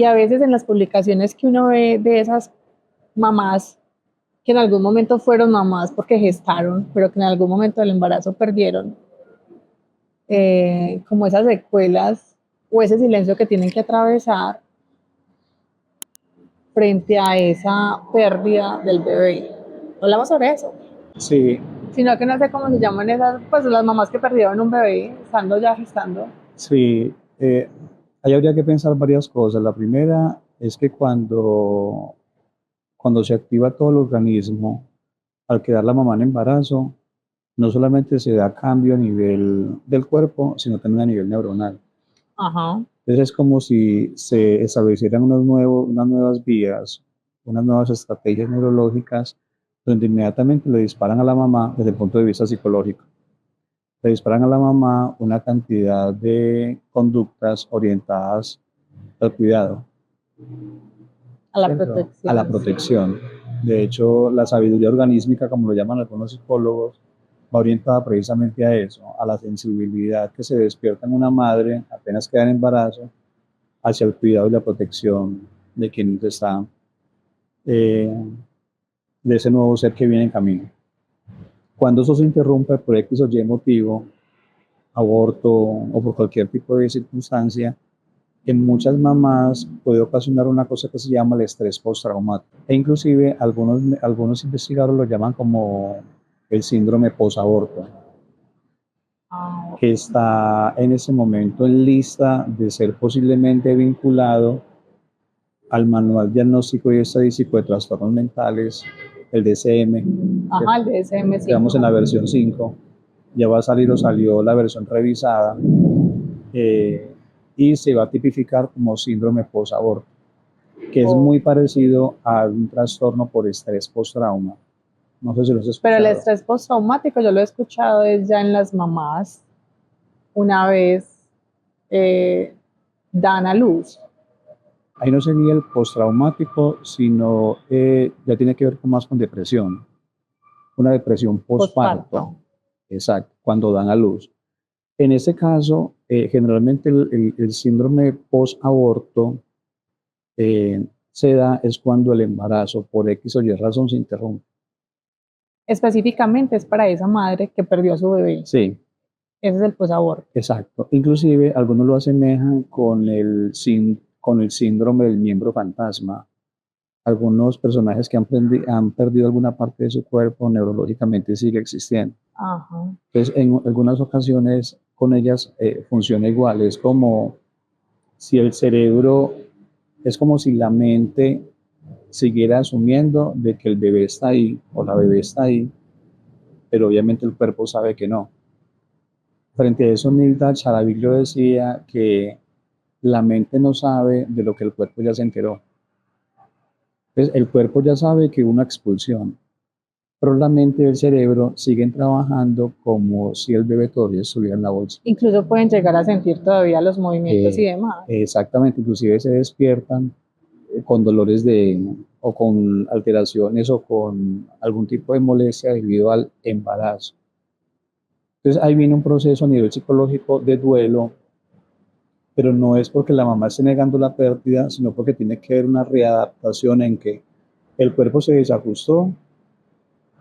a veces en las publicaciones que uno ve de esas mamás que en algún momento fueron mamás porque gestaron, pero que en algún momento del embarazo perdieron, como esas secuelas o ese silencio que tienen que atravesar frente a esa pérdida del bebé. Hablamos sobre eso. Sí, Sino que no sé cómo se llaman esas, pues las mamás que perdieron un bebé estando ya gestando. sí. Ahí habría que pensar varias cosas. La primera es que cuando se activa todo el organismo, al quedar la mamá en embarazo, no solamente se da cambio a nivel del cuerpo, sino también a nivel neuronal. Ajá. Entonces es como si se establecieran unas nuevas vías, unas nuevas estrategias neurológicas, donde inmediatamente le disparan a la mamá desde el punto de vista psicológico. Le disparan a la mamá una cantidad de conductas orientadas al cuidado, A la ¿cierto? A la protección, sí. protección. De hecho, la sabiduría organísmica, como lo llaman algunos psicólogos, va orientada precisamente a eso, a la sensibilidad que se despierta en una madre apenas queda en embarazo hacia el cuidado y la protección de quien está, eh, de ese nuevo ser que viene en camino. Cuando eso se interrumpe por X o Y motivo, aborto o por cualquier tipo de circunstancia, en muchas mamás puede ocasionar una cosa que se llama el estrés postraumático. E inclusive algunos investigadores lo llaman como el síndrome posaborto, Ah, que está en ese momento en lista de ser posiblemente vinculado al Manual Diagnóstico y Estadístico de Trastornos Mentales, el DSM, ajá, el digamos en DSM-5. la versión 5, ya va a salir o salió la versión revisada, eh, y se va a tipificar como síndrome post-aborto, que es Oh. muy parecido a un trastorno por estrés post-trauma. No sé si lo has Pero el escuchado. estrés postraumático yo lo he escuchado es ya en las mamás una vez eh, dan a luz. Ahí no sería el postraumático, sino ya tiene que ver más con depresión, una depresión Posparto. postparto, exacto, cuando dan a luz. En ese caso, generalmente el síndrome post-aborto se da es cuando el embarazo por X o Y razón se interrumpe. Específicamente es para esa madre que perdió a su bebé. Sí, Ese es el posaborto. exacto. Inclusive algunos lo asemejan con el síndrome del miembro fantasma. Algunos personajes que han perdido alguna parte de su cuerpo neurológicamente sigue existiendo. Ajá. Entonces, en algunas ocasiones con ellas funciona igual. Es como si el cerebro, es como si la mente siguiera asumiendo de que el bebé está ahí o la bebé está ahí, pero obviamente el cuerpo sabe que no. Frente a eso, Nilda Charaviglio decía que la mente no sabe de lo que el cuerpo ya se enteró. Entonces, el cuerpo ya sabe que hubo una expulsión, pero la mente y el cerebro siguen trabajando como si el bebé todavía estuviera en la bolsa. Incluso pueden llegar a sentir todavía los movimientos y Eh, demás. Exactamente, inclusive se despiertan con dolores o con alteraciones o con algún tipo de molestia debido al embarazo. Entonces ahí viene un proceso a nivel psicológico de duelo, pero no es porque la mamá esté negando la pérdida, sino porque tiene que haber una readaptación en que el cuerpo se desajustó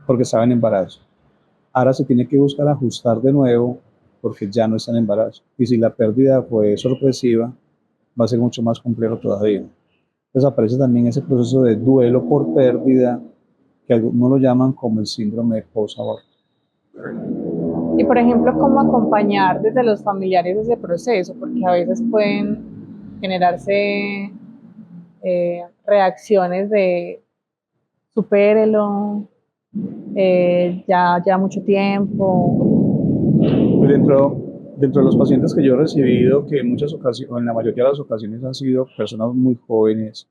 porque estaba en embarazo. Ahora se tiene que buscar ajustar de nuevo porque ya no está en embarazo. Y si la pérdida fue sorpresiva, va a ser mucho más complejo todavía. Entonces aparece también ese proceso de duelo por pérdida, que algunos lo llaman como el síndrome post-aborto. Y por ejemplo, cómo acompañar desde los familiares ese proceso, porque a veces pueden generarse reacciones de supérelo, ya mucho tiempo. Pues dentro de los pacientes que yo he recibido, que en muchas ocasiones, o en la mayoría de las ocasiones han sido personas muy jóvenes,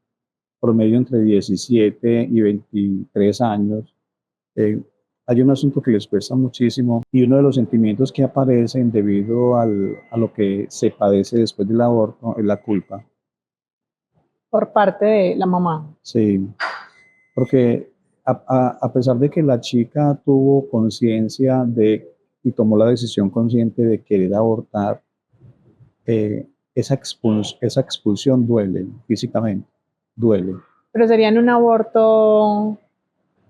promedio entre 17 y 23 años, eh, hay un asunto que les cuesta muchísimo y uno de los sentimientos que aparecen debido a lo que se padece después del aborto es la culpa. Por parte de la mamá. Sí, porque a pesar de que la chica tuvo conciencia de y tomó la decisión consciente de querer abortar, esa expulsión duele físicamente, duele. Pero sería en un aborto.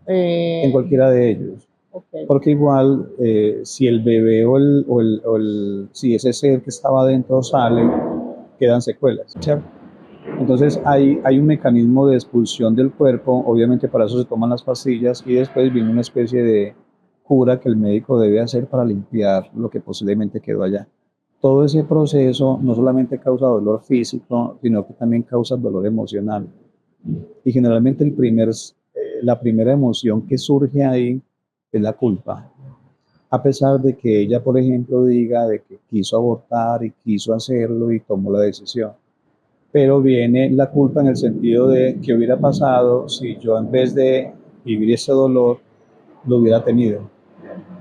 En cualquiera de ellos. Okay. Porque igual, si el bebé si ese ser que estaba adentro sale, quedan secuelas, ¿cierto? Entonces hay un mecanismo de expulsión del cuerpo, obviamente para eso se toman las pastillas y después viene una especie de cura que el médico debe hacer para limpiar lo que posiblemente quedó allá. Todo ese proceso no solamente causa dolor físico, sino que también causa dolor emocional. Y generalmente la primera emoción que surge ahí es la culpa. A pesar de que ella, por ejemplo, diga de que quiso abortar y quiso hacerlo y tomó la decisión. Pero viene la culpa en el sentido de qué hubiera pasado si yo en vez de vivir ese dolor lo hubiera tenido.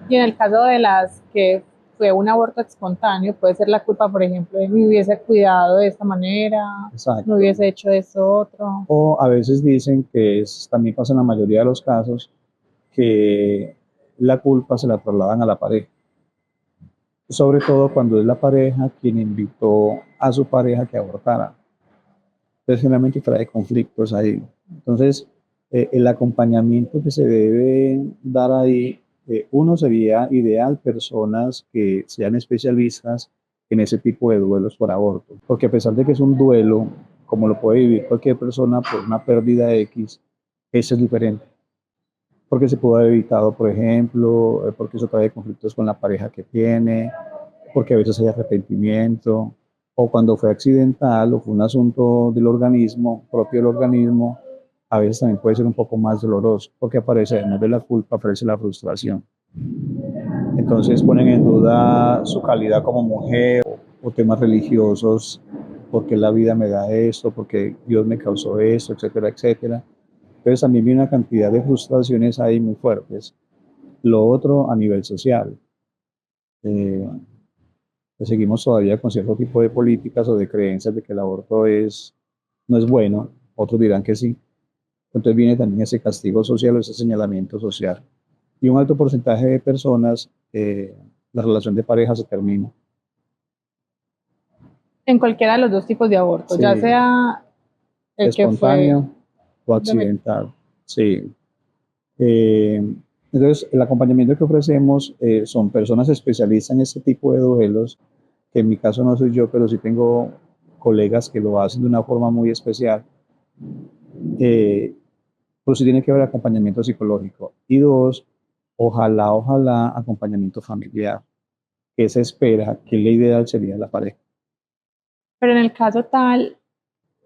Y en el caso de las que fue un aborto espontáneo, puede ser la culpa, por ejemplo, de me hubiese cuidado de esta manera, Exacto. no hubiese hecho eso otro. O a veces dicen que también pasa en la mayoría de los casos que la culpa se la trasladan a la pareja. Sobre todo cuando es la pareja quien invitó a su pareja que abortara. Entonces, generalmente trae conflictos ahí. Entonces, el acompañamiento que se debe dar ahí, uno sería ideal personas que sean especialistas en ese tipo de duelos por aborto. Porque a pesar de que es un duelo, como lo puede vivir cualquier persona por una pérdida X, ese es diferente. Porque se pudo haber evitado, por ejemplo, porque eso trae conflictos con la pareja que tiene, porque a veces hay arrepentimiento, o cuando fue accidental o fue un asunto del organismo, propio del organismo, a veces también puede ser un poco más doloroso, porque aparece, además de la culpa, aparece la frustración. Entonces ponen en duda su calidad como mujer o temas religiosos, porque la vida me da esto, porque Dios me causó esto, etcétera, etcétera. Entonces también viene una cantidad de frustraciones ahí muy fuertes. Lo otro a nivel social. Eh, pues seguimos todavía con cierto tipo de políticas o de creencias de que el aborto no es bueno, otros dirán que sí. Entonces viene también ese castigo social o ese señalamiento social. Y un alto porcentaje de personas, la relación de pareja se termina. En cualquiera de los dos tipos de aborto, Sí, ya sea el que fue espontáneo o accidental. Sí. Eh, entonces, el acompañamiento que ofrecemos son personas especialistas en este tipo de duelos, que en mi caso no soy yo, pero sí tengo colegas que lo hacen de una forma muy especial. Pero sí tiene que haber acompañamiento psicológico. Y dos, ojalá acompañamiento familiar, que se espera, que la ideal sería la pareja. pero en el caso tal,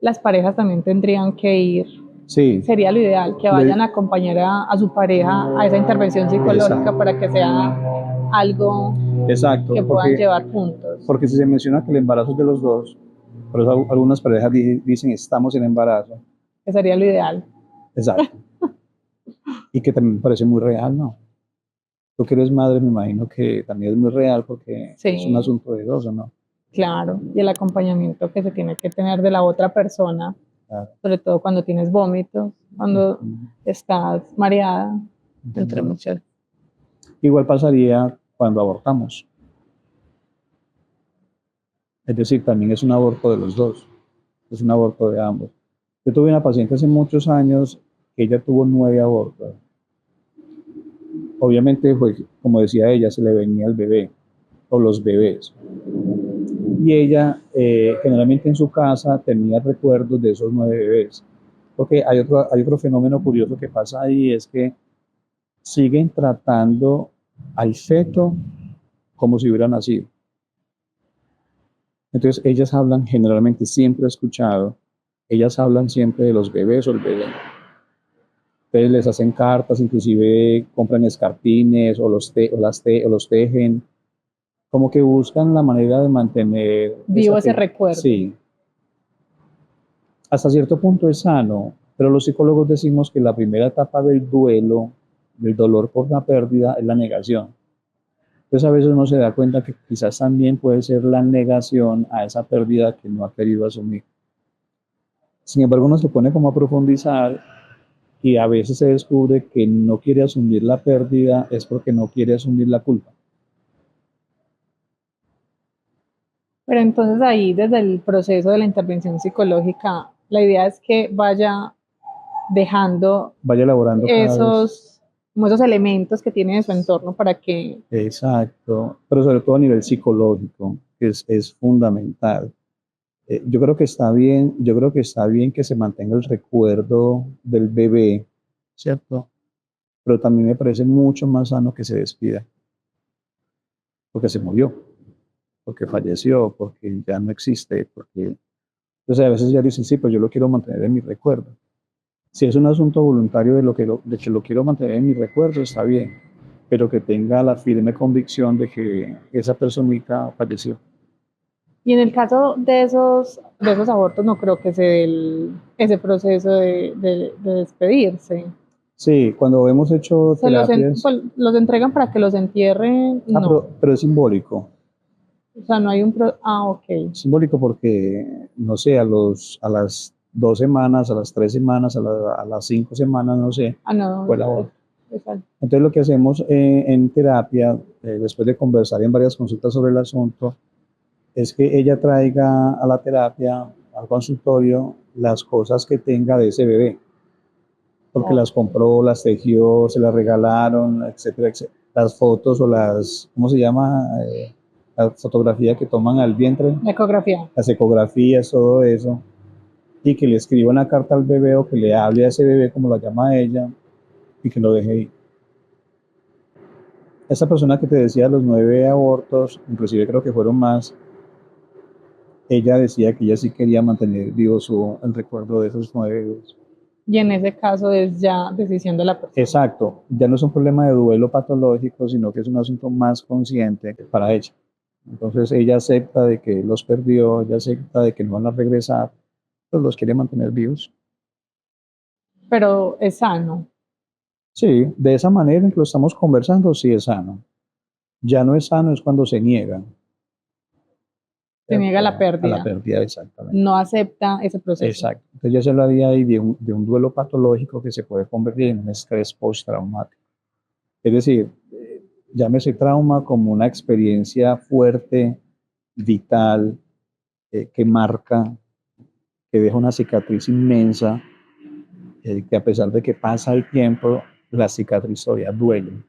las parejas también tendrían que ir. Sí, Sería lo ideal, que vayan a acompañar a su pareja a esa intervención psicológica exacto, para que sea algo exacto, que puedan llevar juntos. porque si se menciona que el embarazo es de los dos, por eso algunas parejas dicen estamos en embarazo, Que sería lo ideal. exacto, y que también me parece muy real, ¿no? Tú que eres madre, me imagino que también es muy real porque es un Sí, asunto de dos, ¿o no? claro. Y el acompañamiento que se tiene que tener de la otra persona, Claro. sobre todo cuando tienes vómitos, cuando estás mareada, entre muchas. Igual pasaría cuando abortamos. Es decir, también es un aborto de los dos, es un aborto de ambos. Yo tuve una paciente hace muchos años que ella tuvo 9 abortos. Obviamente, pues, como decía ella, se le venía el bebé o los bebés. Y ella generalmente en su casa tenía recuerdos de esos 9 bebés. Porque hay otro fenómeno curioso que pasa ahí, es que siguen tratando al feto como si hubiera nacido. Entonces ellas hablan, generalmente siempre he escuchado, ellas hablan siempre de los bebés o el bebé. Entonces les hacen cartas, inclusive compran escarpines o los tejen, como que buscan la manera de mantener Vivo ese recuerdo. Sí, hasta cierto punto es sano, pero los psicólogos decimos que la primera etapa del duelo, del dolor por la pérdida, es la negación. Entonces a veces uno se da cuenta que quizás también puede ser la negación a esa pérdida que no ha querido asumir. Sin embargo, uno se pone como a profundizar y a veces se descubre que no quiere asumir la pérdida es porque no quiere asumir la culpa. Pero entonces ahí, desde el proceso de la intervención psicológica, la idea es que vaya dejando Vaya elaborando cada vez. esos, como esos elementos que tiene en su entorno para que, Exacto, pero sobre todo a nivel psicológico, que es fundamental. Yo creo que está bien, yo creo que está bien que se mantenga el recuerdo del bebé, ¿cierto? Pero también me parece mucho más sano que se despida, porque se murió, porque falleció, porque ya no existe, porque, o sea, a veces ya dicen, sí, pero yo lo quiero mantener en mi recuerdo. Si es un asunto voluntario de que lo quiero mantener en mi recuerdo, está bien, pero que tenga la firme convicción de que esa personita falleció. y en el caso de esos abortos no creo que se dé ese proceso de despedirse. Sí, cuando hemos hecho terapias, Pues, los entregan para que los entierren, no. pero es simbólico. O sea, no hay ok. Simbólico porque, no sé, a las 2 semanas, a las 3 semanas, a las 5 semanas, no sé, Ah, no, fue la hora. exacto. Entonces lo que hacemos en terapia, después de conversar en varias consultas sobre el asunto, es que ella traiga a la terapia, al consultorio, las cosas que tenga de ese bebé, porque las compró, las tejió, se las regalaron, etcétera, etcétera. Las fotos o las, ¿cómo se llama? La fotografía que toman al vientre, La ecografía. las ecografías, todo eso, y que le escriba una carta al bebé o que le hable a ese bebé, como lo llama ella, y que lo deje ahí. Esa persona que te decía los 9 abortos, inclusive creo que fueron más, ella decía que ella sí quería mantener vivo el recuerdo de esos 9 bebés. Y en ese caso es ya decisión de la persona. Exacto, ya no es un problema de duelo patológico, sino que es un asunto más consciente para ella. Entonces ella acepta de que los perdió, ella acepta de que no van a regresar, pues los quiere mantener vivos. Pero es sano. Sí, de esa manera en que lo estamos conversando, sí es sano. Ya no es sano es cuando se niegan, Se niega la ¿cierto? A la pérdida. pérdida, exactamente. No acepta ese proceso. Exacto. Entonces ya se hablaría ahí de un duelo patológico que se puede convertir en un estrés postraumático. Es decir, llámese trauma como una experiencia fuerte, vital, que marca, que deja una cicatriz inmensa, que a pesar de que pasa el tiempo, la cicatriz todavía duele.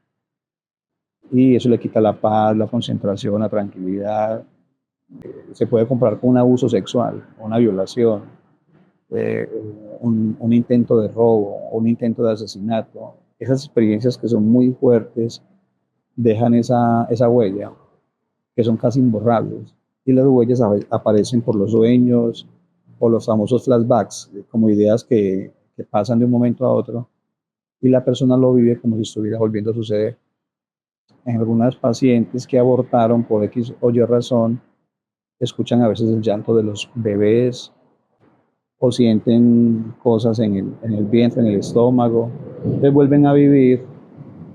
Y eso le quita la paz, la concentración, la tranquilidad. Se puede comparar con un abuso sexual, una violación, eh, un intento de robo, un intento de asesinato. Esas experiencias que son muy fuertes dejan esa huella, que son casi imborrables. Y las huellas aparecen por los sueños o los famosos flashbacks, como ideas que pasan de un momento a otro y la persona lo vive como si estuviera volviendo a suceder. En algunas pacientes que abortaron por X o Y razón, escuchan a veces el llanto de los bebés o sienten cosas en el vientre, en el estómago, entonces vuelven a vivir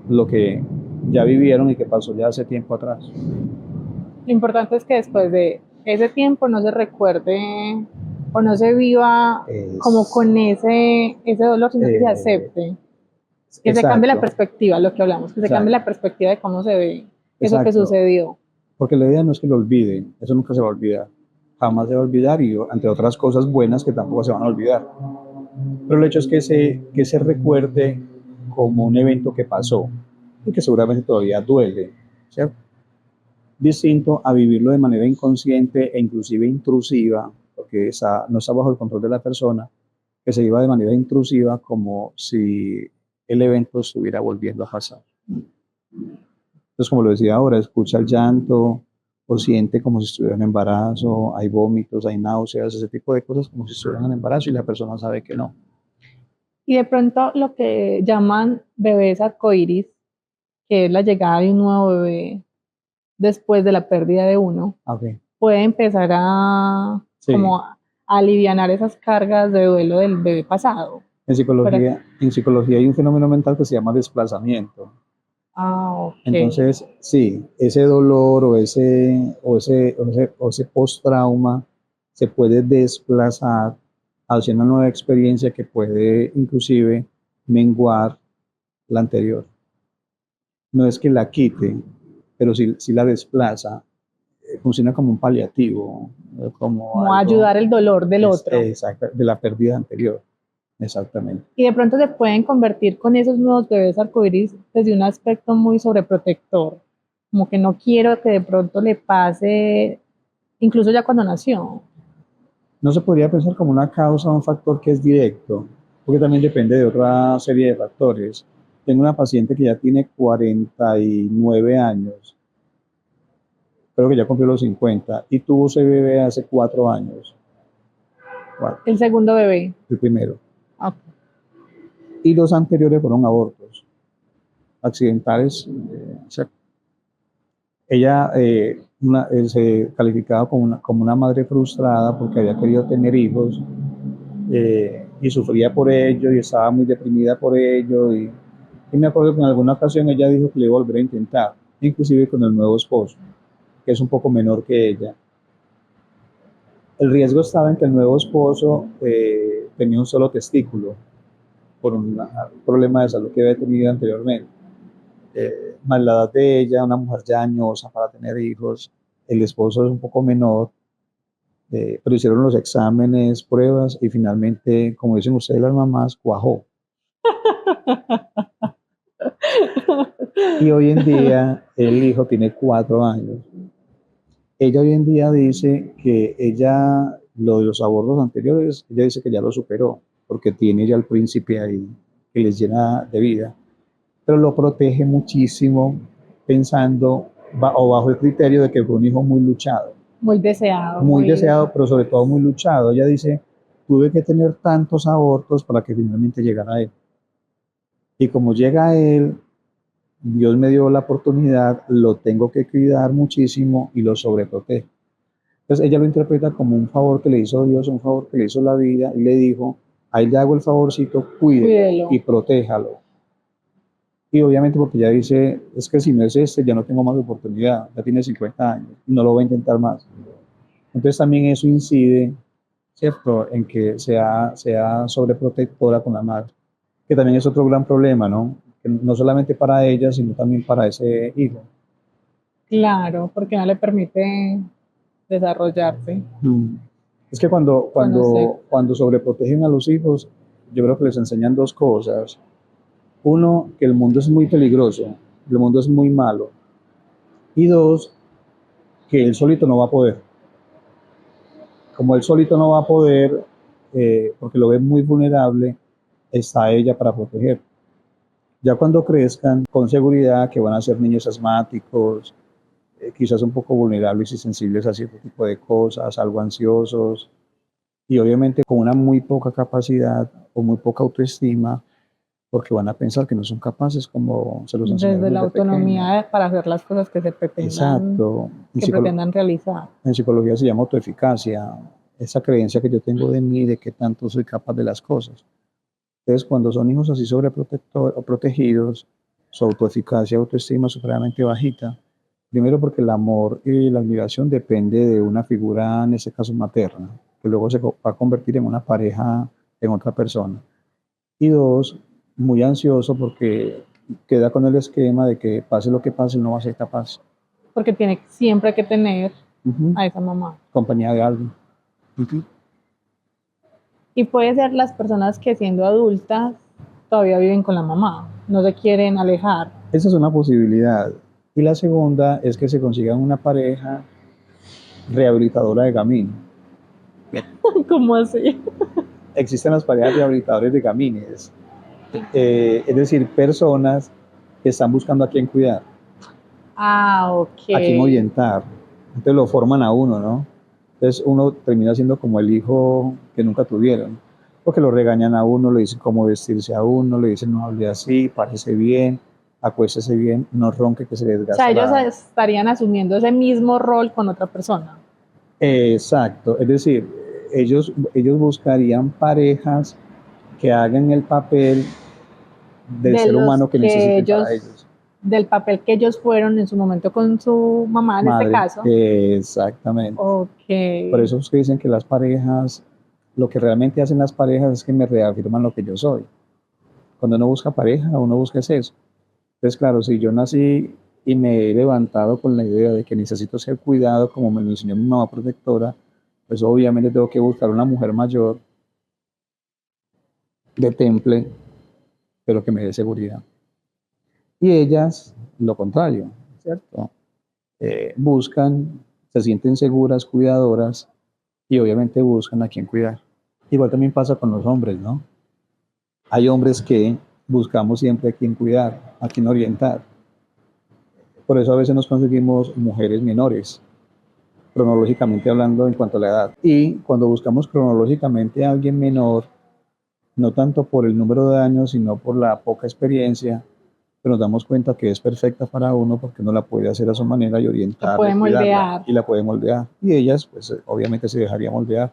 lo que ya vivieron y que pasó ya hace tiempo atrás. Lo importante es que después de ese tiempo no se recuerde o no se viva como Es, con ese dolor, sino que se eh, acepte, que se cambie la exacto, perspectiva, lo que hablamos, que se cambie exacto, la perspectiva de cómo se ve eso que exacto. sucedió. Porque la idea no es que lo olviden, eso nunca se va a olvidar. Jamás se va a olvidar y entre otras cosas buenas que tampoco se van a olvidar. Pero el hecho es que se recuerde como un evento que pasó y que seguramente todavía duele, ¿cierto? Distinto a vivirlo de manera inconsciente e inclusive intrusiva, porque no está bajo el control de la persona, que se viva de manera intrusiva como si el evento estuviera volviendo a pasar. Entonces, como lo decía ahora, escucha el llanto o siente como si estuviera en embarazo, hay vómitos, hay náuseas, ese tipo de cosas como si estuvieran en embarazo y la persona sabe que no. Y de pronto lo que llaman bebés arcoíris, que es la llegada de un nuevo bebé después de la pérdida de uno, Okay. puede empezar a Sí, como a alivianar esas cargas de duelo del bebé pasado. Pero, en psicología hay un fenómeno mental que se llama desplazamiento. ok. Entonces, sí, ese dolor o ese post-trauma se puede desplazar hacia una nueva experiencia que puede inclusive menguar la anterior. No es que la quite, pero sí la desplaza, funciona como un paliativo, como como algo, ayudar el dolor del otro. exacto, de la pérdida anterior, exactamente. Y de pronto se pueden convertir con esos nuevos bebés arcoíris desde un aspecto muy sobreprotector, como que no quiero que de pronto le pase, incluso ya cuando nació. No se podría pensar como una causa o un factor que es directo, porque también depende de otra serie de factores. Tengo una paciente que ya tiene 49 años, creo que ya cumplió los 50, y tuvo ese bebé hace 4 años, El segundo bebé. el primero. Ok. Y los anteriores fueron abortos accidentales. O sea, ella se calificaba como una madre frustrada porque había querido tener hijos, y sufría por ello y estaba muy deprimida por ello. Y me acuerdo que en alguna ocasión ella dijo que le iba a volver a intentar, inclusive con el nuevo esposo, que es un poco menor que ella. El riesgo estaba en que el nuevo esposo tenía un solo testículo por un problema de salud que había tenido anteriormente. Más la edad de ella, una mujer ya añosa para tener hijos, el esposo es un poco menor, pero hicieron los exámenes, pruebas y finalmente, como dicen ustedes las mamás, cuajó. Y hoy en día el hijo tiene 4 años. Ella hoy en día dice que ella, lo de los abortos anteriores, ella dice que ya lo superó, porque tiene ya el príncipe ahí que les llena de vida, pero lo protege muchísimo pensando o bajo el criterio de que fue un hijo muy luchado. Muy deseado. Muy deseado, pero sobre todo muy luchado. Ella dice, tuve que tener tantos abortos para que finalmente llegara a él. Y como llega a él, Dios me dio la oportunidad, lo tengo que cuidar muchísimo y lo sobreprotejo. Entonces ella lo interpreta como un favor que le hizo Dios, un favor que le hizo la vida, y le dijo, ahí le hago el favorcito, cuídelo y protéjalo. Y obviamente porque ella dice, es que si no es este, ya no tengo más oportunidad, ya tiene 50 años y no lo voy a intentar más. Entonces también eso incide, ¿cierto?, en que sea sobreprotectora con la madre, que también es otro gran problema, ¿no? Que no solamente para ella, sino también para ese hijo. Claro, porque no le permite desarrollarse. Es que cuando sobreprotegen a los hijos, yo creo que les enseñan dos cosas. Uno, que el mundo es muy peligroso, el mundo es muy malo. Y dos, que él solito no va a poder. Como él solito no va a poder, porque lo ve muy vulnerable, está ella para proteger. Ya cuando crezcan, con seguridad que van a ser niños asmáticos, quizás un poco vulnerables y sensibles a cierto tipo de cosas, algo ansiosos, y obviamente con una muy poca capacidad o muy poca autoestima, porque van a pensar que no son capaces como se los enseñaron Desde la desde pequeños. autonomía para hacer las cosas que se pretendan, Exacto. que pretendan realizar. En psicología se llama autoeficacia, esa creencia que yo tengo de mí, de que tanto soy capaz de las cosas. Entonces, cuando son hijos así protegidos, su autoeficacia, autoestima es supremamente bajita. Primero porque el amor y la admiración depende de una figura, en ese caso materna, que luego se va a convertir en una pareja en otra persona. Y dos, muy ansioso porque queda con el esquema de que pase lo que pase, no va a ser capaz. Porque tiene siempre que tener a esa mamá. Compañía de alguien. Y puede ser las personas que siendo adultas todavía viven con la mamá, no se quieren alejar. Esa es una posibilidad. Y la segunda es que se consigan una pareja rehabilitadora de gamín. ¿Cómo así? Existen las parejas rehabilitadores de gamines, es decir, personas que están buscando a quién cuidar, ok. a quién orientar. Entonces lo forman a uno, ¿no? Entonces uno termina siendo como el hijo que nunca tuvieron, porque lo regañan a uno, le dicen cómo vestirse a uno, le dicen no hable así, párese bien, acuéstese bien, no ronque que se desgasta. O sea, ellos estarían asumiendo ese mismo rol con otra persona. Exacto, es decir, ellos buscarían parejas que hagan el papel del ser humano que necesiten para ellos. Del papel que ellos fueron en su momento con su mamá, en este caso. Exactamente. Okay. Por eso es que dicen que las parejas, lo que realmente hacen las parejas es que me reafirman lo que yo soy. Cuando uno busca pareja, uno busca eso. Entonces, claro, si yo nací y me he levantado con la idea de que necesito ser cuidado como me lo enseñó mi mamá protectora, pues obviamente tengo que buscar una mujer mayor de temple, pero que me dé seguridad. Y ellas, lo contrario, ¿cierto? Buscan, se sienten seguras, cuidadoras, y obviamente buscan a quien cuidar. Igual también pasa con los hombres, ¿no? Hay hombres que buscamos siempre a quien cuidar, a quien orientar. Por eso a veces nos conseguimos mujeres menores, cronológicamente hablando en cuanto a la edad. Y cuando buscamos cronológicamente a alguien menor, no tanto por el número de años, sino por la poca experiencia, pero nos damos cuenta que es perfecta para uno porque uno la puede hacer a su manera y Lo orientarla y puede cuidarla moldear. y la puede moldear. Y ellas, pues obviamente se dejaría moldear.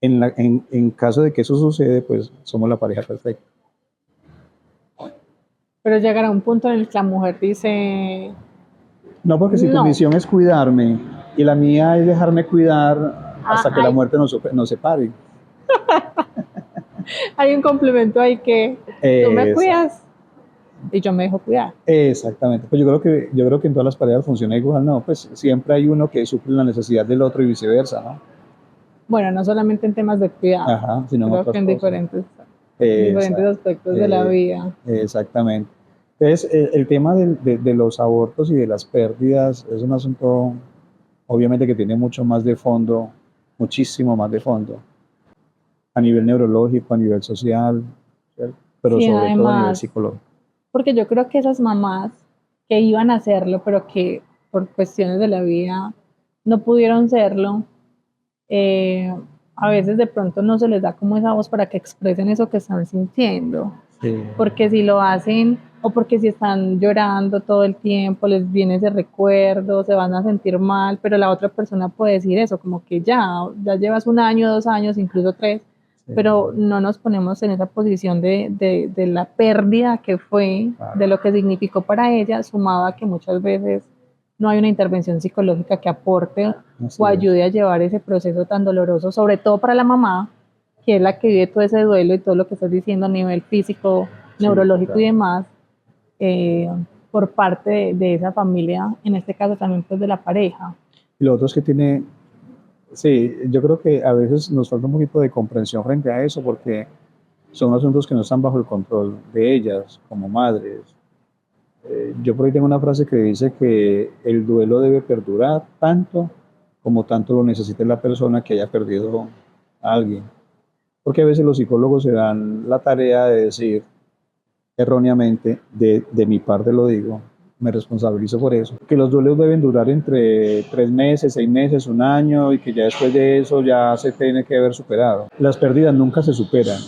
En caso de que eso sucede, pues somos la pareja perfecta. Pero llegará un punto en el que la mujer dice, No, porque si tu no, misión es cuidarme y la mía es dejarme cuidar hasta que la hay, muerte nos separe. hay un complemento ahí que tú me Esa, cuidas y yo me dejo cuidar. exactamente. Pues yo creo que en todas las parejas funciona igual, ¿no? Pues siempre hay uno que suple la necesidad del otro y viceversa, ¿no? Bueno, no solamente en temas de cuidado, Ajá, sino en creo que otras cosas. en diferentes Esa, aspectos de la eh, vida. exactamente. Entonces, el tema de los abortos y de las pérdidas es un asunto, obviamente, que tiene mucho más de fondo, muchísimo más de fondo, a nivel neurológico, a nivel social, ¿cierto? Pero Sí, sobre todo a nivel además, psicológico. porque yo creo que esas mamás que iban a hacerlo, pero que por cuestiones de la vida no pudieron serlo, eh, a veces de pronto no se les da como esa voz para que expresen eso que están sintiendo. Sí, Porque si lo hacen o porque si están llorando todo el tiempo, les viene ese recuerdo, se van a sentir mal, pero la otra persona puede decir eso, como que ya llevas un año, 2 años, incluso 3, sí, pero no nos ponemos en esa posición de la pérdida que fue, claro, de lo que significó para ella, sumado a que muchas veces no hay una intervención psicológica que aporte o así es. ayude a llevar ese proceso tan doloroso, sobre todo para la mamá, que es la que vive todo ese duelo y todo lo que estás diciendo a nivel físico, Sí, neurológico y total. demás, eh, por parte de esa familia, en este caso también pues de la pareja. Y lo otro es que tiene, sí, yo creo que a veces nos falta un poquito de comprensión frente a eso porque son asuntos que no están bajo el control de ellas como madres. Yo por ahí tengo una frase que dice que el duelo debe perdurar tanto como tanto lo necesite la persona que haya perdido a alguien. Porque a veces los psicólogos se dan la tarea de decir erróneamente, de mi parte lo digo, me responsabilizo por eso, que los duelos deben durar entre 3 meses, 6 meses, un año y que ya después de eso ya se tiene que haber superado. Las pérdidas nunca se superan,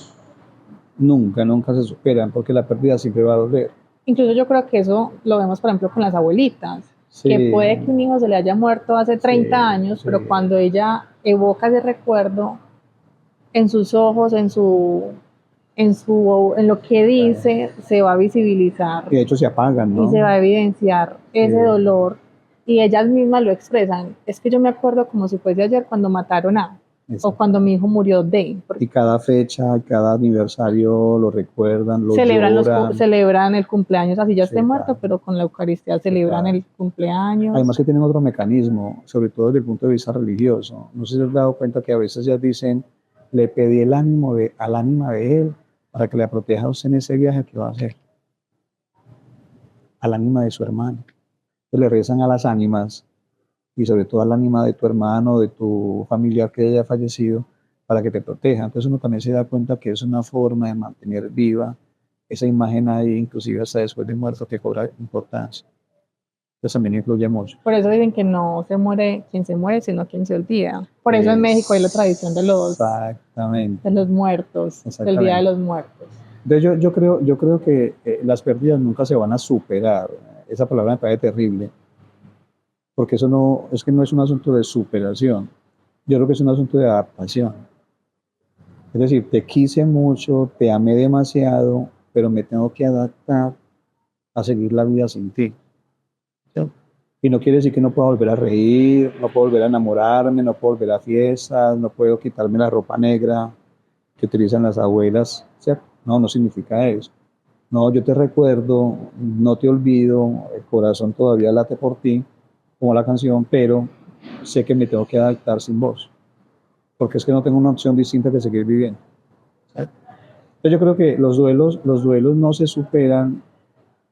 nunca, nunca se superan porque la pérdida siempre va a doler. Incluso yo creo que eso lo vemos, por ejemplo, con las abuelitas, que Sí, puede que un hijo se le haya muerto hace sí, 30 años, sí, pero cuando ella evoca ese recuerdo en sus ojos, en lo que claro. dice, se va a visibilizar Y de hecho se apagan, y se va ¿no? a evidenciar Sí, ese dolor y ellas mismas lo expresan. Es que yo me acuerdo como si fuese ayer cuando mataron a, o cuando exactamente. mi hijo murió de, Y cada fecha, cada aniversario lo recuerdan, lo lloran. celebran el cumpleaños, así ya esté Sí, muerto, claro, pero con la Eucaristía sí, celebran claro. el cumpleaños. Además que tienen otro mecanismo, sobre todo desde el punto de vista religioso. No sé si se han dado cuenta que a veces ya dicen, le pedí al ánima de él para que le proteja a usted en ese viaje que va a hacer, al ánima de su hermano. Entonces le rezan a las ánimas y sobre todo al ánima de tu hermano, de tu familiar que haya fallecido, para que te proteja. Entonces uno también se da cuenta que es una forma de mantener viva esa imagen ahí, inclusive hasta después de muerto, que cobra importancia. Entonces también influye mucho. Por eso dicen que no se muere quien se muere, sino quien se olvida. Por eso en México hay la tradición Exactamente, de los muertos, del Día de exactamente. los Muertos. Entonces yo creo que las pérdidas nunca se van a superar. Esa palabra me parece terrible, porque eso no, es que no es un asunto de superación. Yo creo que es un asunto de adaptación. Es decir, te quise mucho, te amé demasiado, pero me tengo que adaptar a seguir la vida sin ti. ¿Cierto? Y no quiere decir que no pueda volver a reír, no puedo volver a enamorarme, no puedo volver a fiestas, no puedo quitarme la ropa negra que utilizan las abuelas, ¿cierto? No, no significa eso. no, yo te recuerdo, no te olvido, el corazón todavía late por ti, como la canción, pero sé que me tengo que adaptar sin vos, porque es que no tengo una opción distinta que seguir viviendo. ¿Sabes? Entonces yo creo que los duelos no se superan,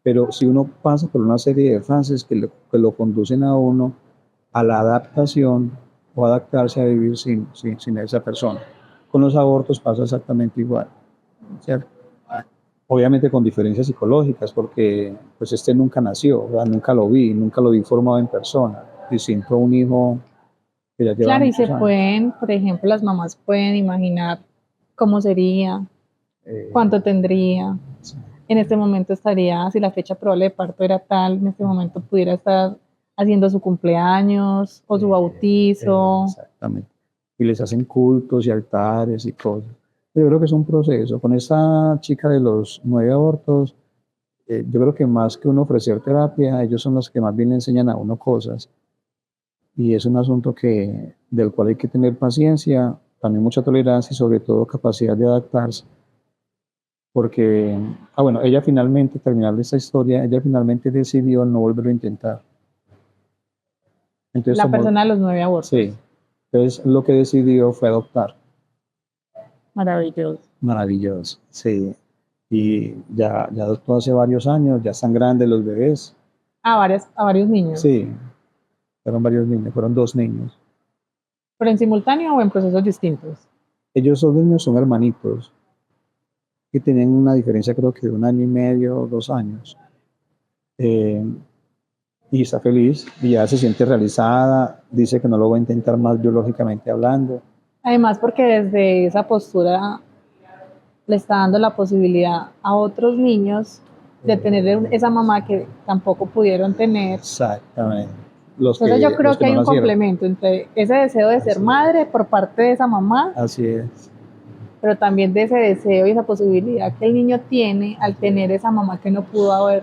pero si uno pasa por una serie de fases que lo conducen a uno a la adaptación o adaptarse a vivir sin esa persona. Con los abortos pasa exactamente igual, ¿cierto? Obviamente con diferencias psicológicas, porque pues este nunca nació, ¿verdad? Nunca lo vi formado en persona, distinto a un hijo que ya lleva Claro, y se muchos años. pueden, por ejemplo, las mamás pueden imaginar cómo sería, Eh, cuánto tendría. En este momento estaría, si la fecha probable de parto era tal, en este momento pudiera estar haciendo su cumpleaños o su bautizo. exactamente. Y les hacen cultos y altares y cosas. Yo creo que es un proceso. Con esta chica de los 9 abortos, yo creo que más que uno ofrecer terapia, ellos son los que más bien le enseñan a uno cosas. Y es un asunto del cual hay que tener paciencia, también mucha tolerancia y sobre todo capacidad de adaptarse. Porque, bueno, ella finalmente, terminar esta historia, ella finalmente decidió no volverlo a intentar. Entonces La tomó, persona de los 9 abortos. sí, entonces lo que decidió fue adoptar. Maravilloso. Maravilloso, sí. Y ya adoptó hace varios años, ya están grandes los bebés. A varios niños. Sí, fueron varios niños, fueron 2 niños. Pero en simultáneo o en procesos distintos. Ellos dos niños son hermanitos que tienen una diferencia creo que de 1 año y medio, 2 años. Eh, y está feliz y ya se siente realizada, dice que no lo va a intentar más biológicamente hablando. Además, porque desde esa postura le está dando la posibilidad a otros niños de tener esa mamá que tampoco pudieron tener. Exactamente. Entonces yo Los creo que que hay no un nacieron. complemento entre ese deseo de ser Así madre por parte de esa mamá, Así es. pero también de ese deseo y esa posibilidad que el niño tiene al tener esa mamá que no pudo haber,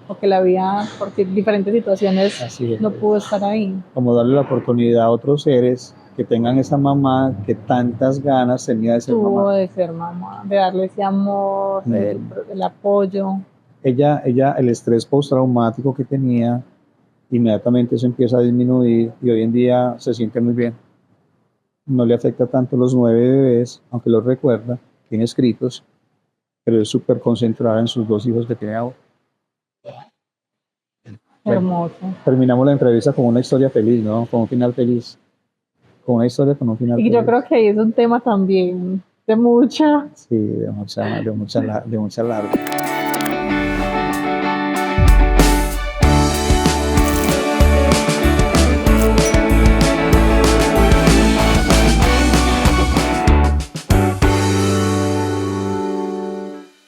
o que la vida, por diferentes situaciones, Así es. no pudo estar ahí. Como darle la oportunidad a otros seres que tengan esa mamá que tantas ganas tenía de ser Tuvo mamá. de ser mamá, de darle ese amor, el apoyo. Ella, el estrés postraumático que tenía, inmediatamente eso empieza a disminuir y hoy en día se siente muy bien. No le afecta tanto los 9 bebés, aunque los recuerda, tiene escritos, pero es súper concentrada en sus 2 hijos que tiene ahora. Bueno, Hermoso. terminamos la entrevista con una historia feliz, ¿no? Con un final feliz. Con una historia con un final Y yo feliz. creo que ahí es un tema también de mucha Sí, de mucha larga.